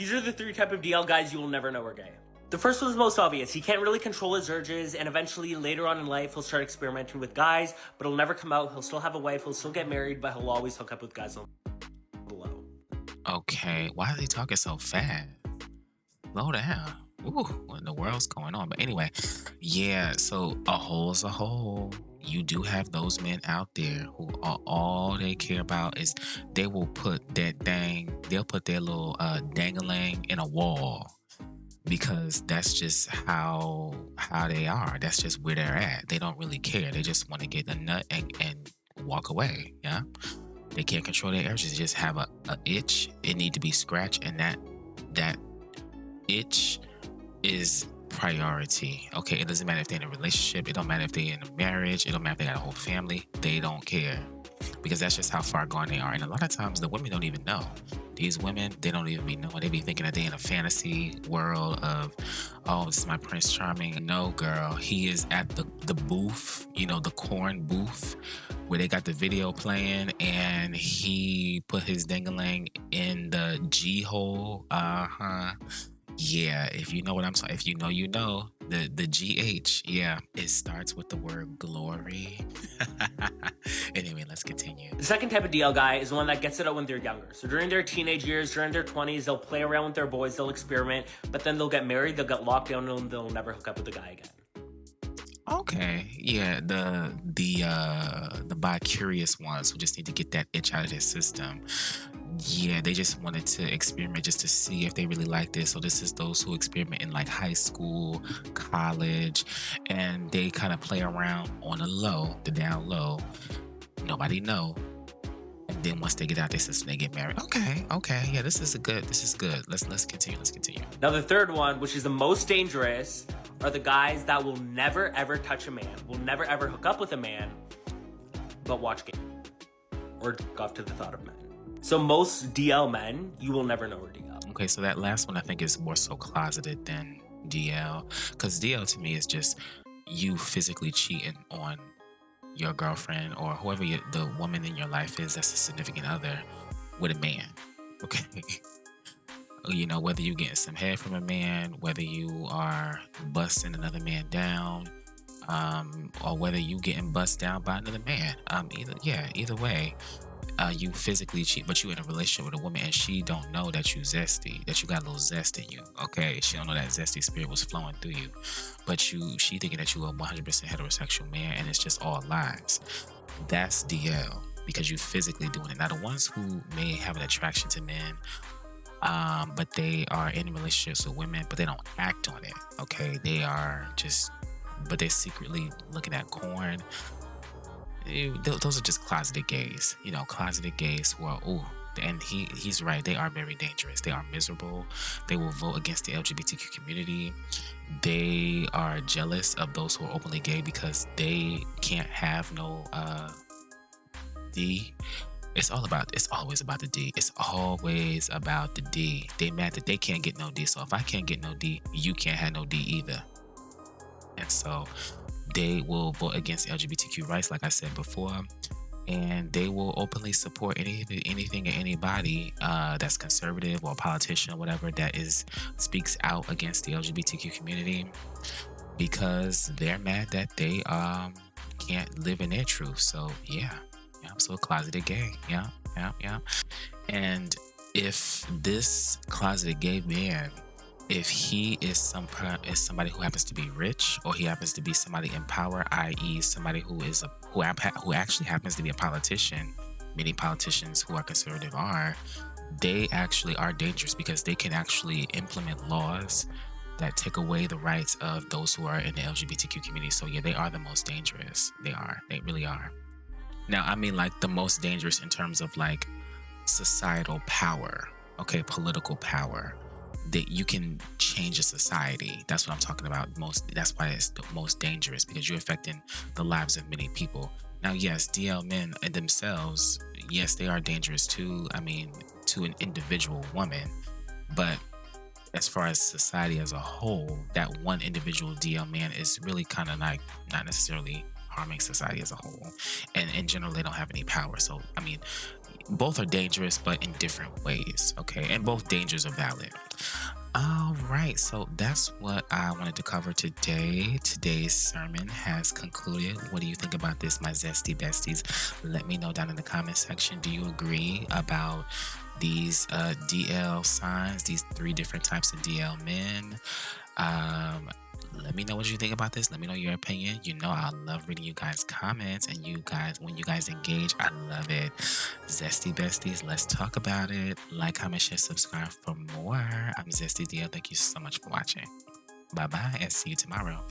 These are the 3 type of DL guys you will never know are gay. The first one is most obvious. He can't really control his urges, and eventually later on in life he'll start experimenting with guys, but it'll never come out. He'll still have a wife, he'll still get married, but he'll always hook up with guys on the low. Okay, why are they talking so fast? Slow down. Ooh, what in the world's going on? But anyway, yeah, so a hole's a hole. You do have those men out there who are all they care about is they will put they'll put their little dangling in a wall because that's just how they are. That's just where they're at. They don't really care. They just want to get a nut and walk away. Yeah. They can't control their urges. They just have a itch. It need to be scratched, and that itch is priority. Okay, it doesn't matter if they're in a relationship. It don't matter if they're in a marriage. It don't matter if they got a whole family. They don't care because that's just how far gone they are. And a lot of times the women don't even know. These women, they don't even be knowing. They be thinking that they in a fantasy world of, oh, this is my Prince Charming. No, girl, he is at the booth, the corn booth where they got the video playing, and he put his dingling in the G hole. Yeah, if you know what I'm saying, if you know, the GH, yeah, it starts with the word glory. Anyway, let's continue. The second type of DL guy is the one that gets it out when they're younger. So during their teenage years, during their 20s, they'll play around with their boys, they'll experiment, but then they'll get married, they'll get locked down, and they'll never hook up with a guy again. Okay, yeah, the bi-curious ones who just need to get that itch out of their system. Yeah, they just wanted to experiment just to see if they really like this. So this is those who experiment in like high school, college, and they kind of play around on the down low. Nobody know. And then once they get out their system, they get married. Okay, yeah, this is good. Let's continue. Now the third one, which is the most dangerous, are the guys that will never ever touch a man, will never ever hook up with a man, but watch game or jerk off to the thought of men. So most DL men, you will never know are DL. Okay, so that last one I think is more so closeted than DL, because DL to me is just you physically cheating on your girlfriend or whoever the woman in your life is that's a significant other with a man. Okay. Whether you getting some head from a man, whether you are busting another man down, or whether you getting bust down by another man. Either way, you physically cheat, but you in a relationship with a woman and she don't know that you zesty, that you got a little zest in you. Okay, she don't know that zesty spirit was flowing through you, but she thinking that you a 100% heterosexual man, and it's just all lies. That's DL because you physically doing it. Now the ones who may have an attraction to men, but they are in relationships with women, but they don't act on it. Okay, but they're secretly looking at corn. Those are just closeted gays. Closeted gays who are, and he's right. They are very dangerous. They are miserable. They will vote against the LGBTQ community. They are jealous of those who are openly gay because they can't have no D. It's always about the D. It's always about the D. They mad that they can't get no D. So if I can't get no D, you can't have no D either. And so they will vote against LGBTQ rights, like I said before, and they will openly support anything or anybody that's conservative or a politician or whatever that speaks out against the LGBTQ community because they're mad that they can't live in their truth. So yeah, I'm so closeted gay. Yeah. And if this closeted gay man, if he is somebody who happens to be rich, or he happens to be somebody in power, i.e., somebody who actually happens to be a politician, many politicians who are conservative they actually are dangerous because they can actually implement laws that take away the rights of those who are in the LGBTQ community. So yeah, they are the most dangerous. They really are. Now, I mean like the most dangerous in terms of like societal power, okay, political power. That you can change a society. That's what I'm talking about. That's why it's the most dangerous, because you're affecting the lives of many people. Now, yes, DL men themselves, yes, they are dangerous too. I mean, to an individual woman, but as far as society as a whole, that one individual DL man is really kind of like not necessarily harming society as a whole. And in general, they don't have any power. So, I mean, both are dangerous, but in different ways. Okay, and both dangers are valid. All right, so that's what I wanted to cover today. Today's sermon has concluded. What do you think about this, my zesty besties? Let me know down in the comment section. Do you agree about these DL signs, these 3 different types of DL men? Let me know what you think about this. Let me know your opinion. You know, I love reading you guys' comments, and you guys, when you guys engage, I love it. Zesty besties, let's talk about it. Like, comment, share, subscribe for more. I'm ZestyDL. Thank you so much for watching. Bye bye, and see you tomorrow.